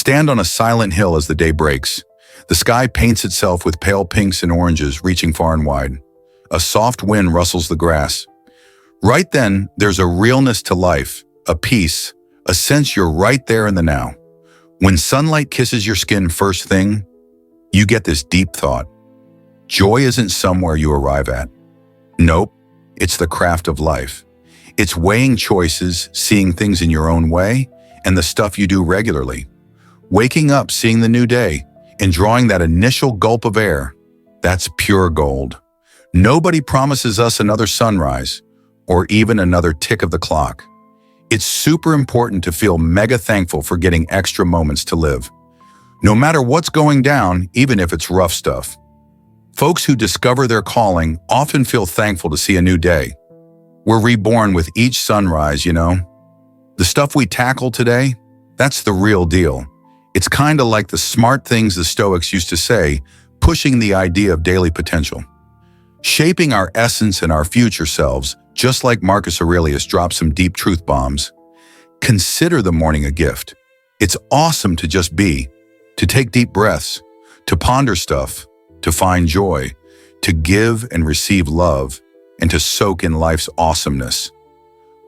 Stand on a silent hill as the day breaks. The sky paints itself with pale pinks and oranges reaching far and wide. A soft wind rustles the grass. Right then, there's a realness to life, a peace, a sense you're right there in the now. When sunlight kisses your skin first thing, you get this deep thought. Joy isn't somewhere you arrive at. Nope, it's the craft of life. It's weighing choices, seeing things in your own way, and the stuff you do regularly. Waking up, seeing the new day, and drawing that initial gulp of air, that's pure gold. Nobody promises us another sunrise, or even another tick of the clock. It's super important to feel mega thankful for getting extra moments to live. No matter what's going down, even if it's rough stuff. Folks who discover their calling often feel thankful to see a new day. We're reborn with each sunrise, you know. The stuff we tackle today, that's the real deal. It's kind of like the smart things the Stoics used to say, pushing the idea of daily potential. Shaping our essence and our future selves, just like Marcus Aurelius dropped some deep truth bombs. Consider the morning a gift. It's awesome to just be, to take deep breaths, to ponder stuff, to find joy, to give and receive love, and to soak in life's awesomeness.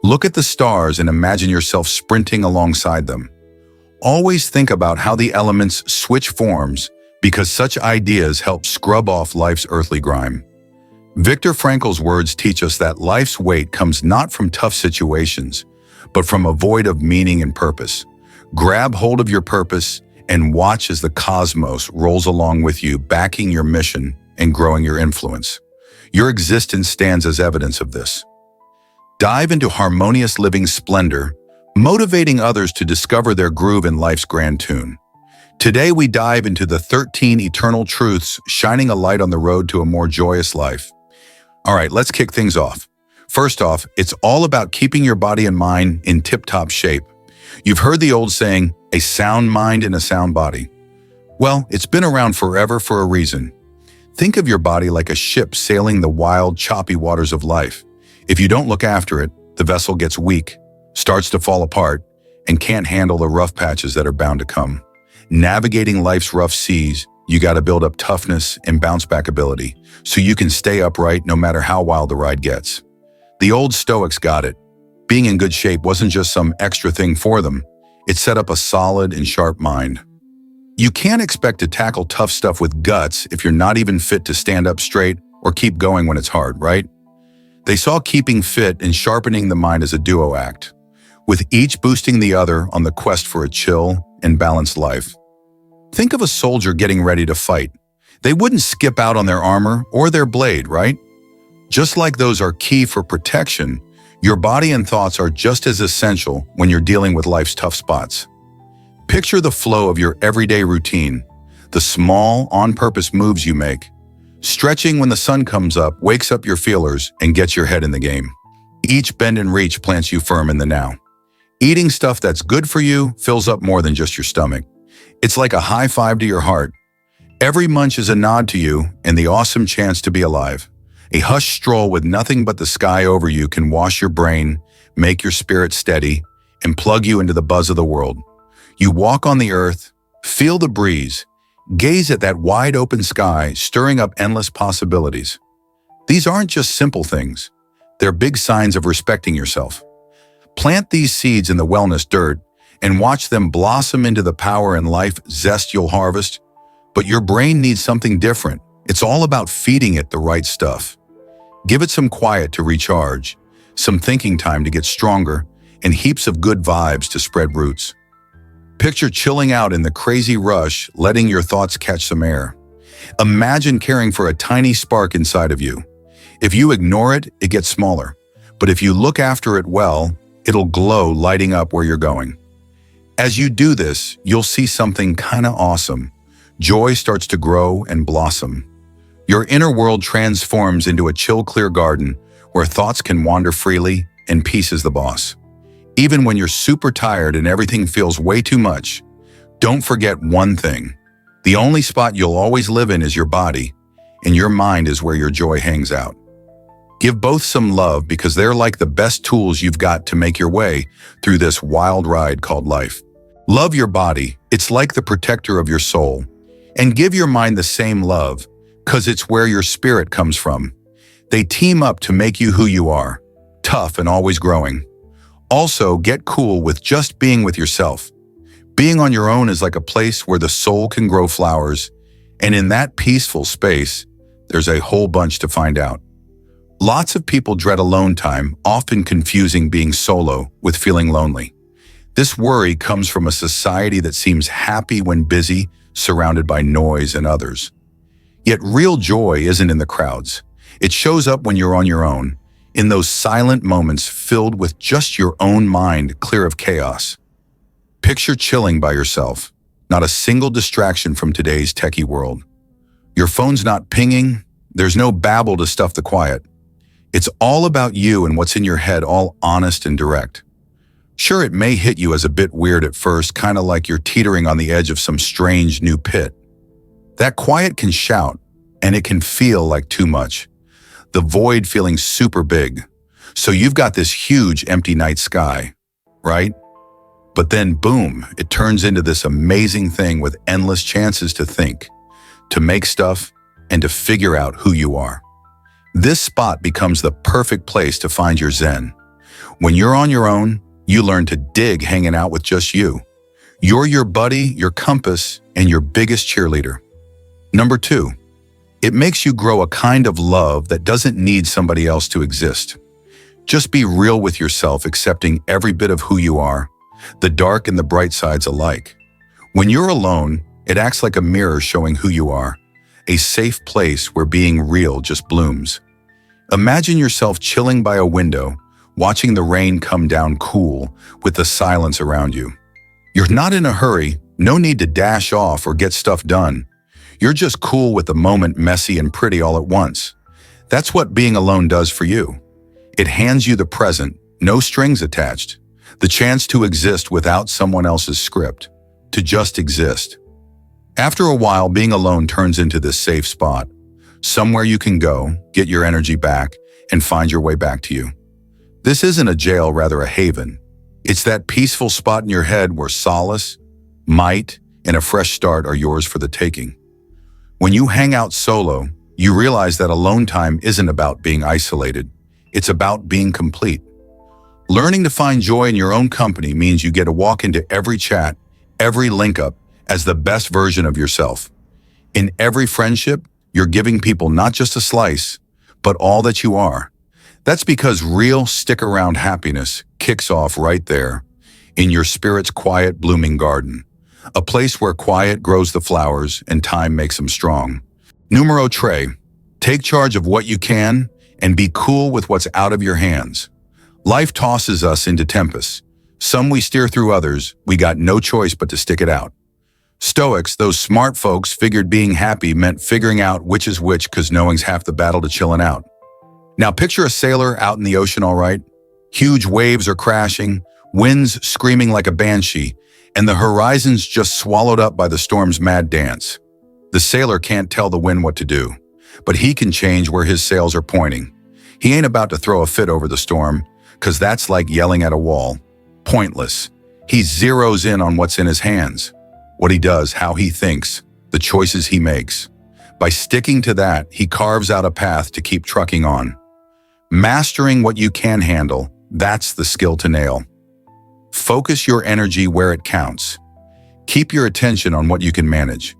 Look at the stars and imagine yourself sprinting alongside them. Always think about how the elements switch forms, because such ideas help scrub off life's earthly grime. Viktor Frankl's words teach us that life's weight comes not from tough situations, but from a void of meaning and purpose. Grab hold of your purpose and watch as the cosmos rolls along with you, backing your mission and growing your influence. Your existence stands as evidence of this. Dive into harmonious living splendor, motivating others to discover their groove in life's grand tune. Today we dive into the 13 eternal truths shining a light on the road to a more joyous life. All right, let's kick things off. First off, it's all about keeping your body and mind in tip-top shape. You've heard the old saying, a sound mind in a sound body. Well, it's been around forever for a reason. Think of your body like a ship sailing the wild, choppy waters of life. If you don't look after it, the vessel gets weak, starts to fall apart, and can't handle the rough patches that are bound to come. Navigating life's rough seas, you got to build up toughness and bounce-back ability so you can stay upright no matter how wild the ride gets. The old Stoics got it. Being in good shape wasn't just some extra thing for them. It set up a solid and sharp mind. You can't expect to tackle tough stuff with guts if you're not even fit to stand up straight or keep going when it's hard, right? They saw keeping fit and sharpening the mind as a duo act, with each boosting the other on the quest for a chill and balanced life. Think of a soldier getting ready to fight. They wouldn't skip out on their armor or their blade, right? Just like those are key for protection, your body and thoughts are just as essential when you're dealing with life's tough spots. Picture the flow of your everyday routine, the small, on-purpose moves you make. Stretching when the sun comes up wakes up your feelers and gets your head in the game. Each bend and reach plants you firm in the now. Eating stuff that's good for you fills up more than just your stomach. It's like a high five to your heart. Every munch is a nod to you and the awesome chance to be alive. A hushed stroll with nothing but the sky over you can wash your brain, make your spirit steady, and plug you into the buzz of the world. You walk on the earth, feel the breeze, gaze at that wide open sky, stirring up endless possibilities. These aren't just simple things. They're big signs of respecting yourself. Plant these seeds in the wellness dirt and watch them blossom into the power and life zest you'll harvest. But your brain needs something different. It's all about feeding it the right stuff. Give it some quiet to recharge, some thinking time to get stronger, and heaps of good vibes to spread roots. Picture chilling out in the crazy rush, letting your thoughts catch some air. Imagine caring for a tiny spark inside of you. If you ignore it, it gets smaller. But if you look after it well, it'll glow, lighting up where you're going. As you do this, you'll see something kinda awesome. Joy starts to grow and blossom. Your inner world transforms into a chill, clear garden where thoughts can wander freely and peace is the boss. Even when you're super tired and everything feels way too much, don't forget one thing. The only spot you'll always live in is your body, and your mind is where your joy hangs out. Give both some love because they're like the best tools you've got to make your way through this wild ride called life. Love your body. It's like the protector of your soul. And give your mind the same love, because it's where your spirit comes from. They team up to make you who you are, tough and always growing. Also, get cool with just being with yourself. Being on your own is like a place where the soul can grow flowers, and in that peaceful space, there's a whole bunch to find out. Lots of people dread alone time, often confusing being solo with feeling lonely. This worry comes from a society that seems happy when busy, surrounded by noise and others. Yet real joy isn't in the crowds. It shows up when you're on your own, in those silent moments filled with just your own mind clear of chaos. Picture chilling by yourself, not a single distraction from today's techie world. Your phone's not pinging, there's no babble to stuff the quiet. It's all about you and what's in your head, all honest and direct. Sure, it may hit you as a bit weird at first, kind of like you're teetering on the edge of some strange new pit. That quiet can shout, and it can feel like too much. The void feeling super big. So you've got this huge empty night sky, right? But then boom, it turns into this amazing thing with endless chances to think, to make stuff, and to figure out who you are. This spot becomes the perfect place to find your zen. When you're on your own, you learn to dig hanging out with just you. You're your buddy, your compass, and your biggest cheerleader. Number 2, it makes you grow a kind of love that doesn't need somebody else to exist. Just be real with yourself, accepting every bit of who you are, the dark and the bright sides alike. When you're alone, it acts like a mirror showing who you are, a safe place where being real just blooms. Imagine yourself chilling by a window, watching the rain come down cool with the silence around you. You're not in a hurry, no need to dash off or get stuff done. You're just cool with the moment, messy and pretty all at once. That's what being alone does for you. It hands you the present, no strings attached, the chance to exist without someone else's script, to just exist. After a while, being alone turns into this safe spot, somewhere you can go, get your energy back, and find your way back to you. This isn't a jail, rather a haven. It's that peaceful spot in your head where solace, might, and a fresh start are yours for the taking. When you hang out solo, you realize that alone time isn't about being isolated. It's about being complete. Learning to find joy in your own company means you get to walk into every chat, every link up, as the best version of yourself. In every friendship, you're giving people not just a slice, but all that you are. That's because real stick-around happiness kicks off right there, in your spirit's quiet, blooming garden. A place where quiet grows the flowers and time makes them strong. Numero 3, take charge of what you can and be cool with what's out of your hands. Life tosses us into tempests. Some we steer through, others we got no choice but to stick it out. Stoics, those smart folks, figured being happy meant figuring out which is which, because knowing's half the battle to chilling out. Now picture a sailor out in the ocean, all right? Huge waves are crashing, winds screaming like a banshee, and the horizon's just swallowed up by the storm's mad dance. The sailor can't tell the wind what to do, but he can change where his sails are pointing. He ain't about to throw a fit over the storm, because that's like yelling at a wall. Pointless. He zeroes in on what's in his hands, what he does, how he thinks, the choices he makes. By sticking to that, he carves out a path to keep trucking on. Mastering what you can handle, that's the skill to nail. Focus your energy where it counts. Keep your attention on what you can manage.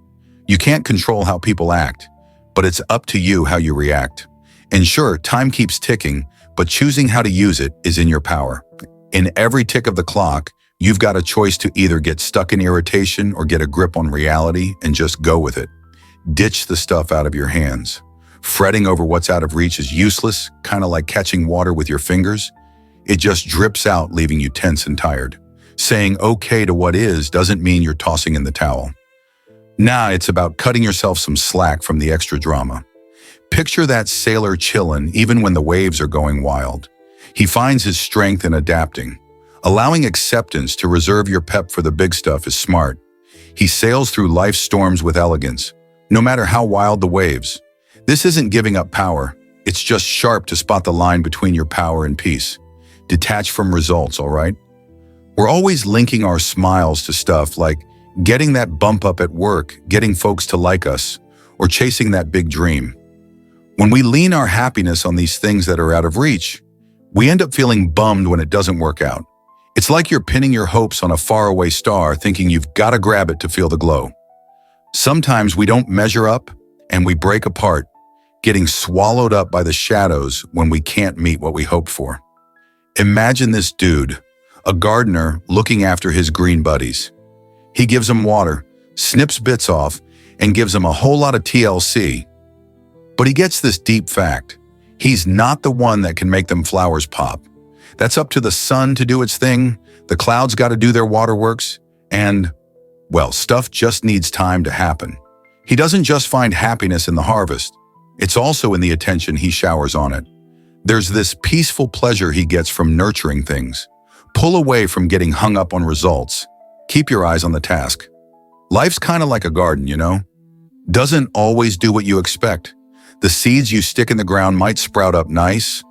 You can't control how people act, but it's up to you how you react. And sure, time keeps ticking, but choosing how to use it is in your power. In every tick of the clock, you've got a choice to either get stuck in irritation or get a grip on reality and just go with it. Ditch the stuff out of your hands. Fretting over what's out of reach is useless, kind of like catching water with your fingers. It just drips out, leaving you tense and tired. Saying okay to what is doesn't mean you're tossing in the towel. Nah, it's about cutting yourself some slack from the extra drama. Picture that sailor chillin' even when the waves are going wild. He finds his strength in adapting. Allowing acceptance to reserve your pep for the big stuff is smart. He sails through life's storms with elegance, no matter how wild the waves. This isn't giving up power. It's just sharp to spot the line between your power and peace. Detach from results, all right? We're always linking our smiles to stuff like getting that bump up at work, getting folks to like us, or chasing that big dream. When we lean our happiness on these things that are out of reach, we end up feeling bummed when it doesn't work out. It's like you're pinning your hopes on a faraway star, thinking you've got to grab it to feel the glow. Sometimes we don't measure up, and we break apart, getting swallowed up by the shadows when we can't meet what we hoped for. Imagine this dude, a gardener looking after his green buddies. He gives them water, snips bits off, and gives them a whole lot of TLC. But he gets this deep fact. He's not the one that can make them flowers pop. That's up to the sun to do its thing, the clouds got to do their waterworks, and, well, stuff just needs time to happen. He doesn't just find happiness in the harvest. It's also in the attention he showers on it. There's this peaceful pleasure he gets from nurturing things. Pull away from getting hung up on results. Keep your eyes on the task. Life's kind of like a garden, you know? Doesn't always do what you expect. The seeds you stick in the ground might sprout up nice,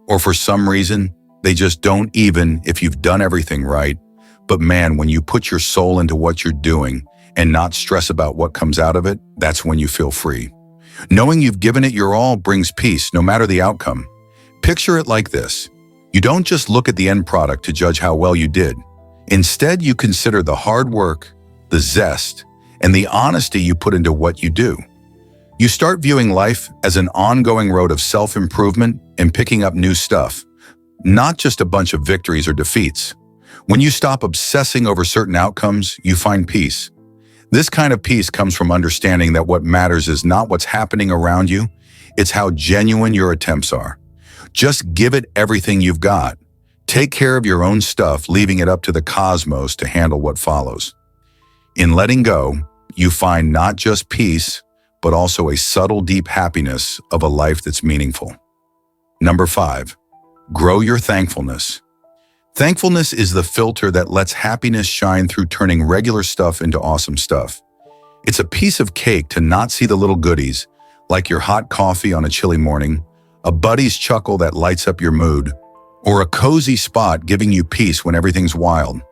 or for some reason, they just don't even if you've done everything right. But man, when you put your soul into what you're doing and not stress about what comes out of it, that's when you feel free. Knowing you've given it your all brings peace, no matter the outcome. Picture it like this. You don't just look at the end product to judge how well you did. Instead, you consider the hard work, the zest, and the honesty you put into what you do. You start viewing life as an ongoing road of self-improvement and picking up new stuff, not just a bunch of victories or defeats. When you stop obsessing over certain outcomes, you find peace. This kind of peace comes from understanding that what matters is not what's happening around you, it's how genuine your attempts are. Just give it everything you've got. Take care of your own stuff, leaving it up to the cosmos to handle what follows. In letting go, you find not just peace, but also a subtle, deep happiness of a life that's meaningful. Number 5, grow your thankfulness. Thankfulness is the filter that lets happiness shine through turning regular stuff into awesome stuff. It's a piece of cake to not see the little goodies, like your hot coffee on a chilly morning, a buddy's chuckle that lights up your mood, or a cozy spot giving you peace when everything's wild.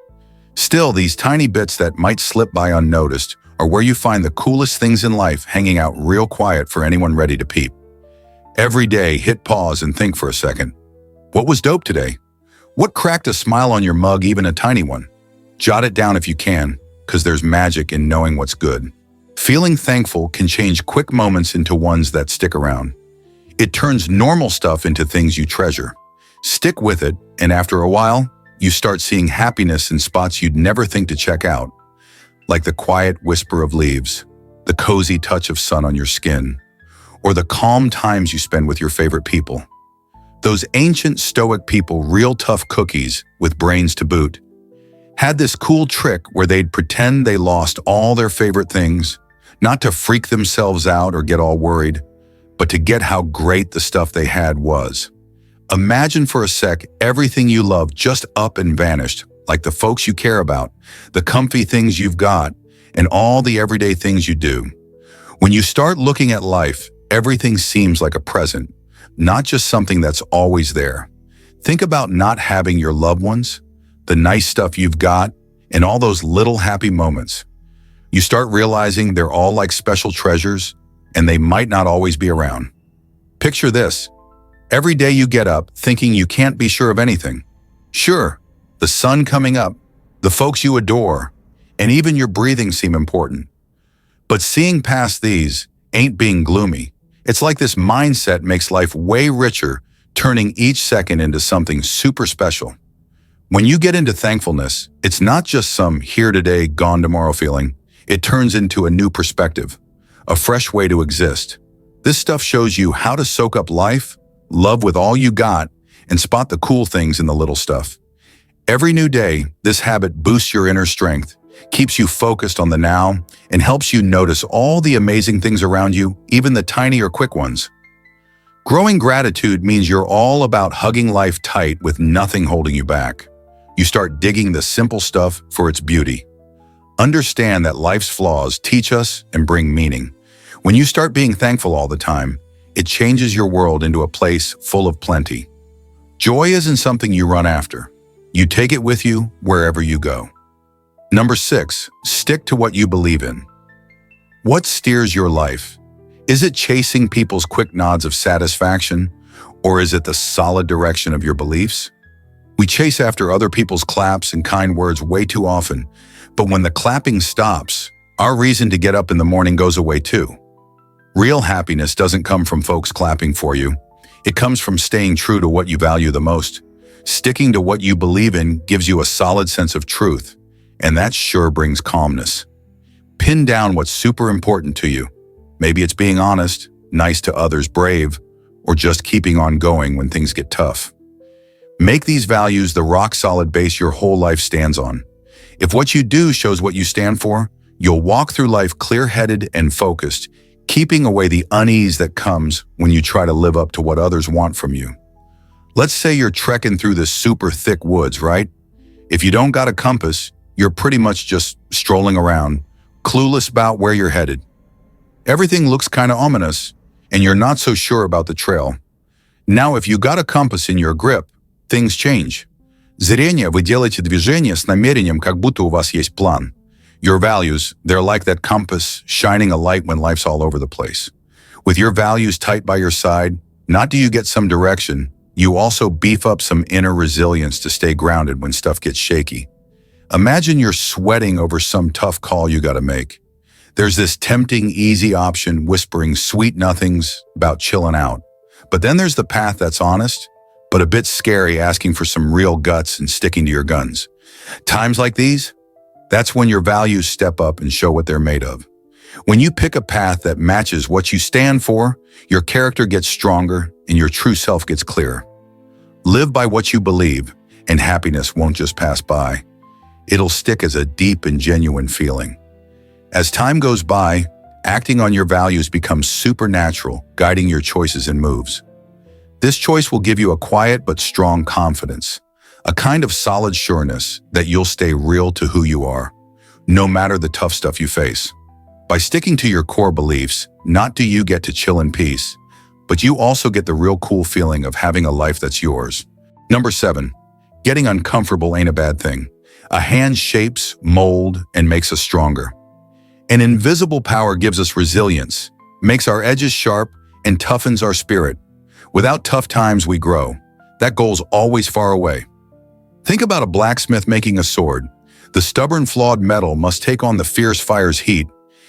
Still, these tiny bits that might slip by unnoticed are where you find the coolest things in life hanging out real quiet for anyone ready to peep. Every day, hit pause and think for a second. What was dope today? What cracked a smile on your mug, even a tiny one? Jot it down if you can, because there's magic in knowing what's good. Feeling thankful can change quick moments into ones that stick around. It turns normal stuff into things you treasure. Stick with it, and after a while, you start seeing happiness in spots you'd never think to check out, like the quiet whisper of leaves, the cozy touch of sun on your skin, or the calm times you spend with your favorite people. Those ancient Stoic people, real tough cookies with brains to boot, had this cool trick where they'd pretend they lost all their favorite things, not to freak themselves out or get all worried, but to get how great the stuff they had was. Imagine for a sec everything you love just up and vanished, like the folks you care about, the comfy things you've got, and all the everyday things you do. When you start looking at life, everything seems like a present, not just something that's always there. Think about not having your loved ones, the nice stuff you've got, and all those little happy moments. You start realizing they're all like special treasures, and they might not always be around. Picture this. Every day you get up thinking you can't be sure of anything. Sure, the sun coming up, the folks you adore, and even your breathing seem important. But seeing past these ain't being gloomy. It's like this mindset makes life way richer, turning each second into something super special. When you get into thankfulness, it's not just some here today, gone tomorrow feeling. It turns into a new perspective, a fresh way to exist. This stuff shows you how to soak up life, love with all you got, and spot the cool things in the little stuff. Every new day, this habit boosts your inner strength, keeps you focused on the now, and helps you notice all the amazing things around you, even the tiny or quick ones. Growing gratitude means you're all about hugging life tight with nothing holding you back. You start digging the simple stuff for its beauty. Understand that life's flaws teach us and bring meaning. When you start being thankful all the time, it changes your world into a place full of plenty. Joy isn't something you run after. You take it with you wherever you go. Number 6, stick to what you believe in. What steers your life? Is it chasing people's quick nods of satisfaction, or is it the solid direction of your beliefs? We chase after other people's claps and kind words way too often, but when the clapping stops, our reason to get up in the morning goes away too. Real happiness doesn't come from folks clapping for you. It comes from staying true to what you value the most. Sticking to what you believe in gives you a solid sense of truth, and that sure brings calmness. Pin down what's super important to you. Maybe it's being honest, nice to others, brave, or just keeping on going when things get tough. Make these values the rock-solid base your whole life stands on. If what you do shows what you stand for, you'll walk through life clear-headed and focused, keeping away the unease that comes when you try to live up to what others want from you. Let's say you're trekking through the super thick woods, right? If you don't got a compass, you're pretty much just strolling around, clueless about where you're headed. Everything looks kind of ominous, and you're not so sure about the trail. Now, if you got a compass in your grip, things change. Зрение, вы делаете движение с намерением, как будто у вас есть план. Your values, they're like that compass shining a light when life's all over the place. With your values tight by your side, not do you get some direction, you also beef up some inner resilience to stay grounded when stuff gets shaky. Imagine you're sweating over some tough call you gotta make. There's this tempting, easy option whispering sweet nothings about chilling out. But then there's the path that's honest, but a bit scary, asking for some real guts and sticking to your guns. Times like these, that's when your values step up and show what they're made of. When you pick a path that matches what you stand for, your character gets stronger and your true self gets clearer. Live by what you believe, and happiness won't just pass by. It'll stick as a deep and genuine feeling. As time goes by, acting on your values becomes supernatural, guiding your choices and moves. This choice will give you a quiet but strong confidence, a kind of solid sureness that you'll stay real to who you are, no matter the tough stuff you face. By sticking to your core beliefs, not do you get to chill in peace, but you also get the real cool feeling of having a life that's yours. Number 7, getting uncomfortable ain't a bad thing. A hand shapes, mold, and makes us stronger. An invisible power gives us resilience, makes our edges sharp, and toughens our spirit. Without tough times, we grow. That goal's always far away. Think about a blacksmith making a sword. The stubborn, flawed metal must take on the fierce fire's heat.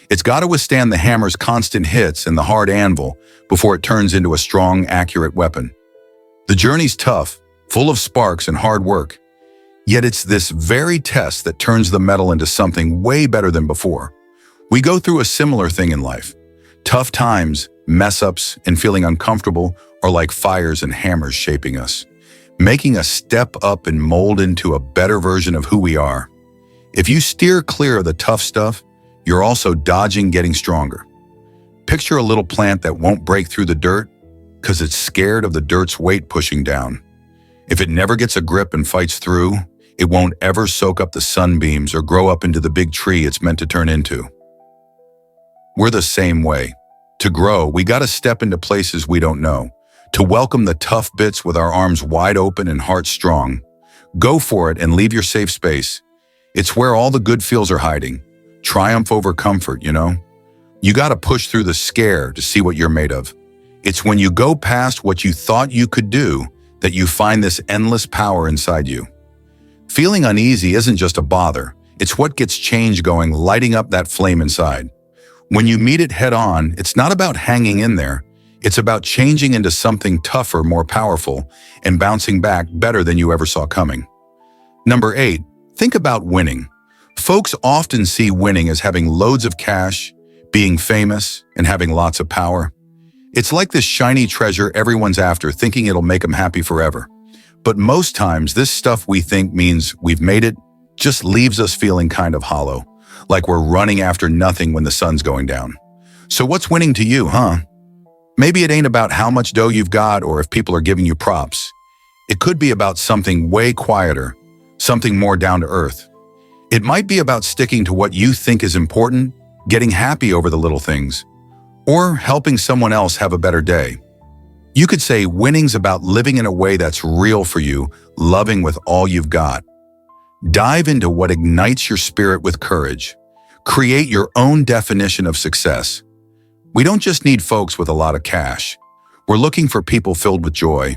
It's got to withstand the hammer's constant hits and the hard anvil before it turns into a strong, accurate weapon. The journey's tough, full of sparks and hard work. Yet it's this very test that turns the metal into something way better than before. We go through a similar thing in life. Tough times, mess-ups, and feeling uncomfortable are like fires and hammers shaping us, making us step up and mold into a better version of who we are. If you steer clear of the tough stuff, you're also dodging getting stronger. Picture a little plant that won't break through the dirt because it's scared of the dirt's weight pushing down. If it never gets a grip and fights through, it won't ever soak up the sunbeams or grow up into the big tree it's meant to turn into. We're the same way. To grow, we gotta step into places we don't know, to welcome the tough bits with our arms wide open and heart strong. Go for it and leave your safe space. It's where all the good feels are hiding. Triumph over comfort, you know? You gotta push through the scare to see what you're made of. It's when you go past what you thought you could do that you find this endless power inside you. Feeling uneasy isn't just a bother. It's what gets change going, lighting up that flame inside. When you meet it head on, it's not about hanging in there. It's about changing into something tougher, more powerful, and bouncing back better than you ever saw coming. Number 8, think about winning. Folks often see winning as having loads of cash, being famous, and having lots of power. It's like this shiny treasure everyone's after, thinking it'll make them happy forever. But most times, this stuff we think means we've made it just leaves us feeling kind of hollow, like we're running after nothing when the sun's going down. So what's winning to you, huh? Maybe it ain't about how much dough you've got or if people are giving you props. It could be about something way quieter, something more down to earth. It might be about sticking to what you think is important, getting happy over the little things, or helping someone else have a better day. You could say winning's about living in a way that's real for you, loving with all you've got. Dive into what ignites your spirit with courage. Create your own definition of success. We don't just need folks with a lot of cash. We're looking for people filled with joy.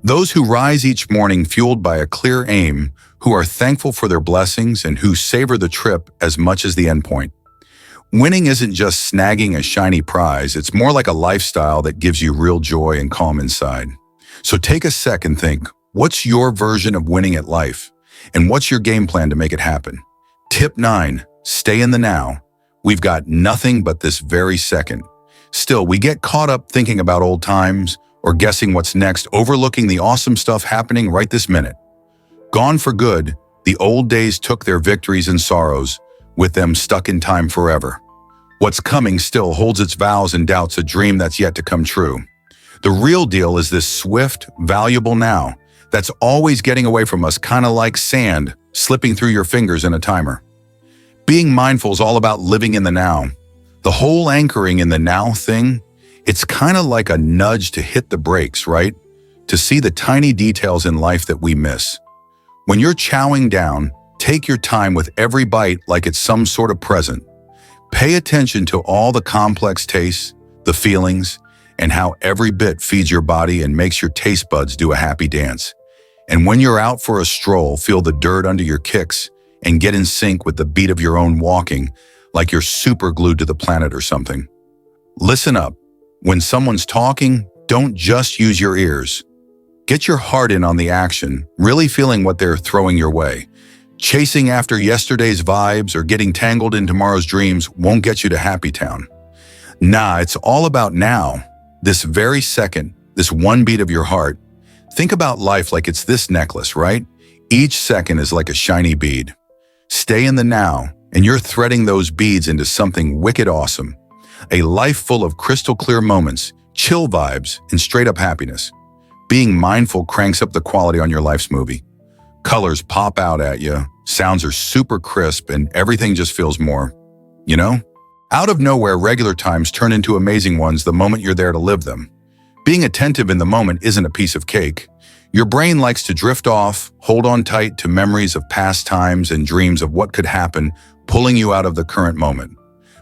Those who rise each morning fueled by a clear aim, who are thankful for their blessings and who savor the trip as much as the endpoint. Winning isn't just snagging a shiny prize, it's more like a lifestyle that gives you real joy and calm inside. So take a sec and think, what's your version of winning at life? And what's your game plan to make it happen? Tip 9, stay in the now. We've got nothing but this very second. Still, we get caught up thinking about old times or guessing what's next, overlooking the awesome stuff happening right this minute. Gone for good, the old days took their victories and sorrows, with them stuck in time forever. What's coming still holds its vows and doubts, a dream that's yet to come true. The real deal is this swift, valuable now that's always getting away from us, kind of like sand slipping through your fingers in a timer. Being mindful is all about living in the now. The whole anchoring in the now thing, it's kind of like a nudge to hit the brakes, right? To see the tiny details in life that we miss. When you're chowing down, take your time with every bite like it's some sort of present. Pay attention to all the complex tastes, the feelings, and how every bit feeds your body and makes your taste buds do a happy dance. And when you're out for a stroll, feel the dirt under your kicks and get in sync with the beat of your own walking, like you're super glued to the planet or something. Listen up. When someone's talking, don't just use your ears. Get your heart in on the action, really feeling what they're throwing your way. Chasing after yesterday's vibes or getting tangled in tomorrow's dreams won't get you to Happy Town. Nah, it's all about now. This very second, this one beat of your heart. Think about life like it's this necklace, right? Each second is like a shiny bead. Stay in the now, and you're threading those beads into something wicked awesome. A life full of crystal clear moments, chill vibes, and straight up happiness. Being mindful cranks up the quality on your life's movie. Colors pop out at you, sounds are super crisp, and everything just feels more, out of nowhere, regular times turn into amazing ones the moment you're there to live them. Being attentive in the moment isn't a piece of cake. Your brain likes to drift off, hold on tight to memories of past times and dreams of what could happen, pulling you out of the current moment.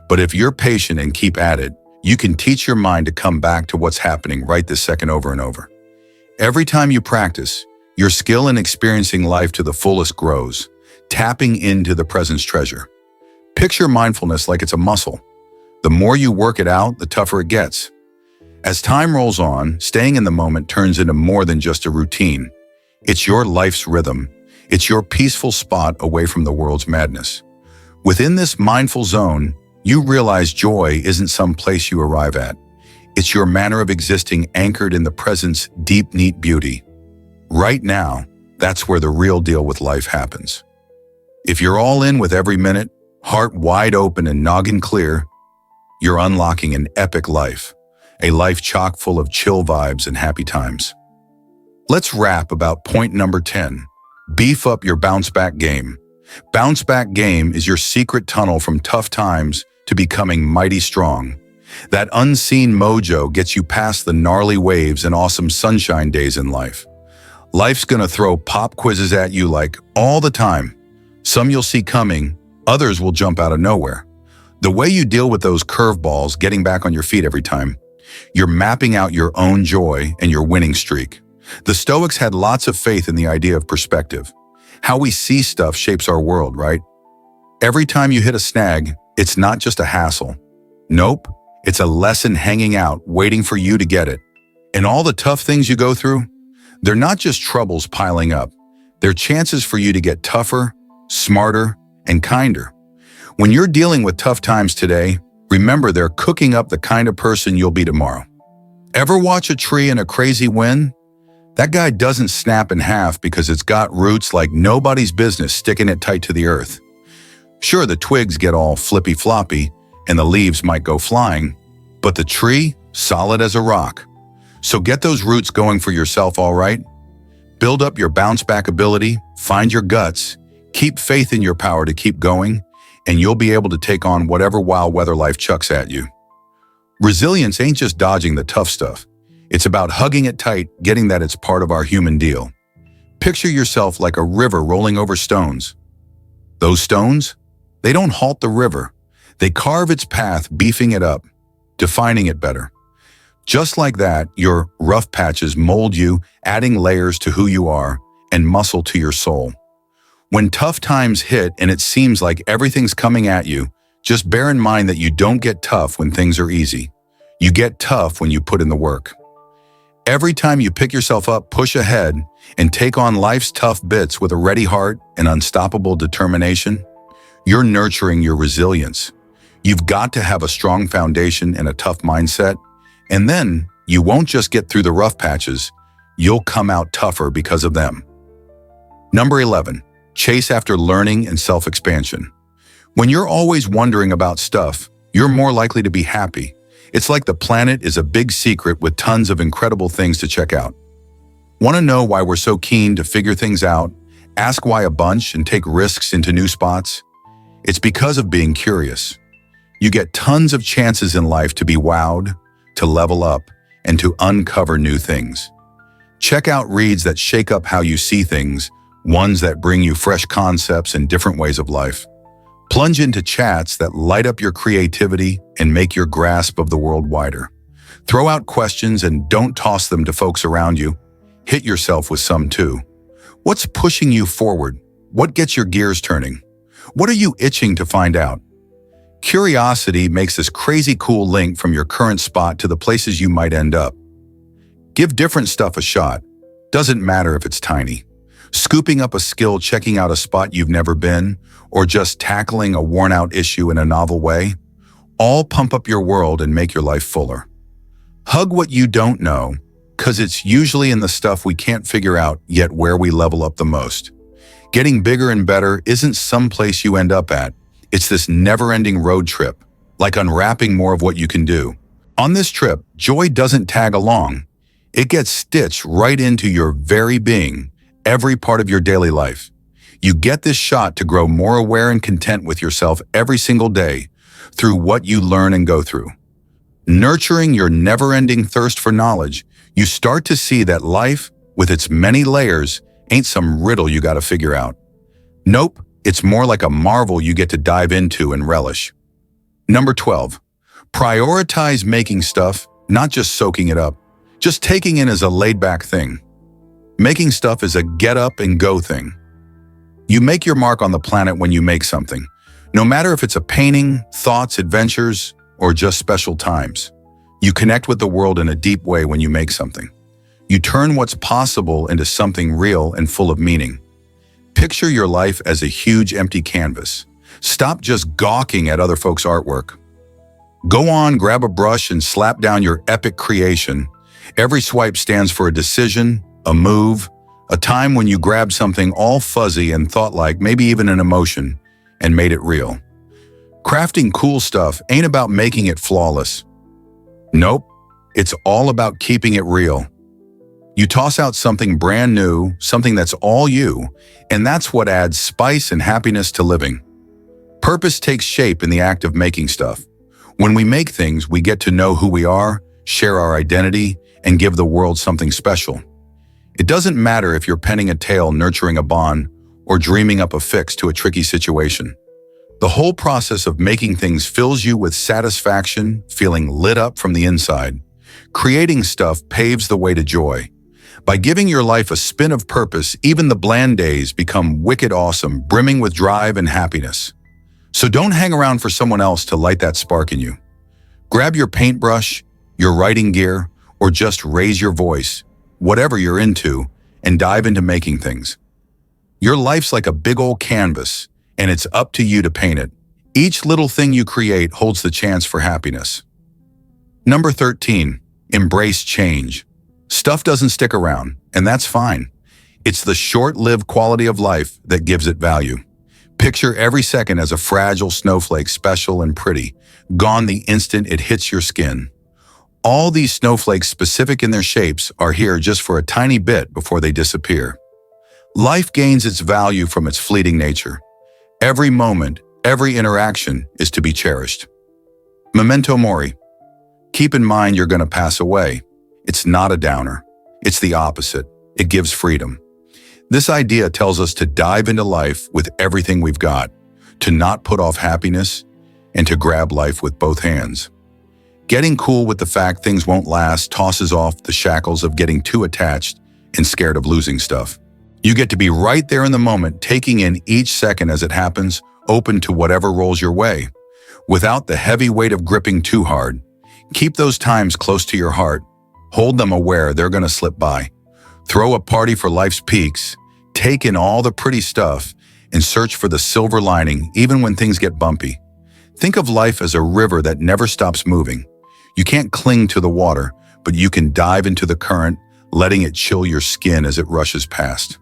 But if you're patient and keep at it, you can teach your mind to come back to what's happening right this second over and over. Every time you practice, your skill in experiencing life to the fullest grows, tapping into the present's treasure. Picture mindfulness like it's a muscle. The more you work it out, the tougher it gets. As time rolls on, staying in the moment turns into more than just a routine. It's your life's rhythm. It's your peaceful spot away from the world's madness. Within this mindful zone, you realize joy isn't some place you arrive at. It's your manner of existing anchored in the present's deep, neat beauty. Right now, that's where the real deal with life happens. If you're all in with every minute, heart wide open and noggin clear, you're unlocking an epic life, a life chock full of chill vibes and happy times. Let's wrap about point number 10. Beef up your bounce back game. Bounce back game is your secret tunnel from tough times to becoming mighty strong. That unseen mojo gets you past the gnarly waves and awesome sunshine days in life. Life's gonna throw pop quizzes at you like all the time. Some you'll see coming, others will jump out of nowhere. The way you deal with those curveballs, getting back on your feet every time, you're mapping out your own joy and your winning streak. The Stoics had lots of faith in the idea of perspective. How we see stuff shapes our world, right? Every time you hit a snag, it's not just a hassle. Nope, it's a lesson hanging out, waiting for you to get it. And all the tough things you go through, they're not just troubles piling up. They're chances for you to get tougher, smarter, and kinder. When you're dealing with tough times today, remember they're cooking up the kind of person you'll be tomorrow. Ever watch a tree in a crazy wind? That guy doesn't snap in half because it's got roots like nobody's business sticking it tight to the earth. Sure, the twigs get all flippy-floppy and the leaves might go flying, but the tree, solid as a rock. So get those roots going for yourself, all right? Build up your bounce-back ability, find your guts, keep faith in your power to keep going, and you'll be able to take on whatever wild weather life chucks at you. Resilience ain't just dodging the tough stuff. It's about hugging it tight, getting that it's part of our human deal. Picture yourself like a river rolling over stones. Those stones? They don't halt the river. They carve its path, beefing it up, defining it better. Just like that, your rough patches mold you, adding layers to who you are and muscle to your soul. When tough times hit and it seems like everything's coming at you, just bear in mind that you don't get tough when things are easy. You get tough when you put in the work. Every time you pick yourself up, push ahead, and take on life's tough bits with a ready heart and unstoppable determination, you're nurturing your resilience. You've got to have a strong foundation and a tough mindset, and then you won't just get through the rough patches, you'll come out tougher because of them. Number 11, chase after learning and self-expansion. When you're always wondering about stuff, you're more likely to be happy. It's like the planet is a big secret with tons of incredible things to check out. Want to know why we're so keen to figure things out, ask why a bunch, and take risks into new spots? It's because of being curious. You get tons of chances in life to be wowed, to level up, and to uncover new things. Check out reads that shake up how you see things, ones that bring you fresh concepts and different ways of life. Plunge into chats that light up your creativity and make your grasp of the world wider. Throw out questions and don't toss them to folks around you. Hit yourself with some too. What's pushing you forward? What gets your gears turning? What are you itching to find out? Curiosity makes this crazy cool link from your current spot to the places you might end up. Give different stuff a shot. Doesn't matter if it's tiny. Scooping up a skill, checking out a spot you've never been, or just tackling a worn-out issue in a novel way, all pump up your world and make your life fuller. Hug what you don't know, because it's usually in the stuff we can't figure out yet where we level up the most. Getting bigger and better isn't some place you end up at. It's this never-ending road trip, like unwrapping more of what you can do. On this trip, joy doesn't tag along. It gets stitched right into your very being, every part of your daily life. You get this shot to grow more aware and content with yourself every single day through what you learn and go through. Nurturing your never-ending thirst for knowledge, you start to see that life, with its many layers, ain't some riddle you gotta figure out. Nope, it's more like a marvel you get to dive into and relish. Number 12, prioritize making stuff, not just soaking it up, just taking in as a laid-back thing. Making stuff is a get-up-and-go thing. You make your mark on the planet when you make something, no matter if it's a painting, thoughts, adventures, or just special times. You connect with the world in a deep way when you make something. You turn what's possible into something real and full of meaning. Picture your life as a huge empty canvas. Stop just gawking at other folks' artwork. Go on, grab a brush, and slap down your epic creation. Every swipe stands for a decision, a move, a time when you grabbed something all fuzzy and thought-like, maybe even an emotion, and made it real. Crafting cool stuff ain't about making it flawless. Nope, it's all about keeping it real. You toss out something brand new, something that's all you, and that's what adds spice and happiness to living. Purpose takes shape in the act of making stuff. When we make things, we get to know who we are, share our identity, and give the world something special. It doesn't matter if you're penning a tale, nurturing a bond, or dreaming up a fix to a tricky situation. The whole process of making things fills you with satisfaction, feeling lit up from the inside. Creating stuff paves the way to joy. By giving your life a spin of purpose, even the bland days become wicked awesome, brimming with drive and happiness. So don't hang around for someone else to light that spark in you. Grab your paintbrush, your writing gear, or just raise your voice, whatever you're into, and dive into making things. Your life's like a big old canvas, and it's up to you to paint it. Each little thing you create holds the chance for happiness. Number 13, embrace change. Stuff doesn't stick around, and that's fine. It's the short-lived quality of life that gives it value. Picture every second as a fragile snowflake, special and pretty, gone the instant it hits your skin. All these snowflakes, specific in their shapes, are here just for a tiny bit before they disappear. Life gains its value from its fleeting nature. Every moment, every interaction is to be cherished. Memento mori. Keep in mind you're going to pass away. It's not a downer. It's the opposite. It gives freedom. This idea tells us to dive into life with everything we've got, to not put off happiness, and to grab life with both hands. Getting cool with the fact things won't last tosses off the shackles of getting too attached and scared of losing stuff. You get to be right there in the moment, taking in each second as it happens, open to whatever rolls your way, without the heavy weight of gripping too hard. Keep those times close to your heart. Hold them aware they're going to slip by. Throw a party for life's peaks. Take in all the pretty stuff and search for the silver lining even when things get bumpy. Think of life as a river that never stops moving. You can't cling to the water, but you can dive into the current, letting it chill your skin as it rushes past.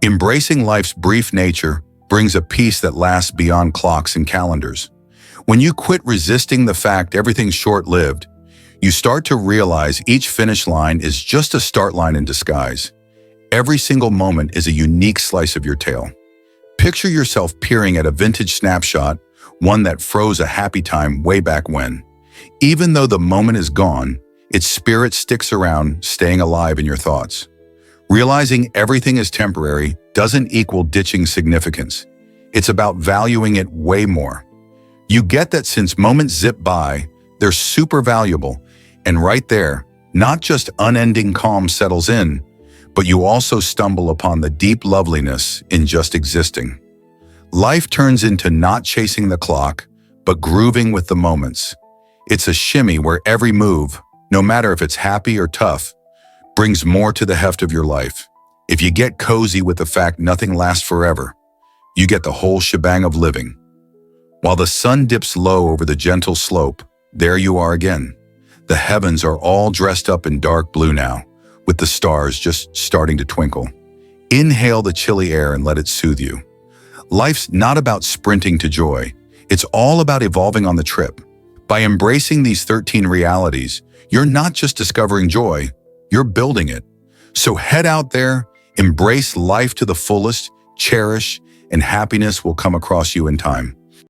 Embracing life's brief nature brings a peace that lasts beyond clocks and calendars. When you quit resisting the fact everything's short-lived, you start to realize each finish line is just a start line in disguise. Every single moment is a unique slice of your tale. Picture yourself peering at a vintage snapshot, one that froze a happy time way back when. Even though the moment is gone, its spirit sticks around, staying alive in your thoughts. Realizing everything is temporary doesn't equal ditching significance. It's about valuing it way more. You get that since moments zip by, they're super valuable, and right there, not just unending calm settles in, but you also stumble upon the deep loveliness in just existing. Life turns into not chasing the clock, but grooving with the moments. It's a shimmy where every move, no matter if it's happy or tough, brings more to the heft of your life. If you get cozy with the fact nothing lasts forever, you get the whole shebang of living. While the sun dips low over the gentle slope, there you are again. The heavens are all dressed up in dark blue now, with the stars just starting to twinkle. Inhale the chilly air and let it soothe you. Life's not about sprinting to joy. It's all about evolving on the trip. By embracing these 13 realities, you're not just discovering joy, you're building it. So head out there, embrace life to the fullest, cherish, and happiness will come across you in time.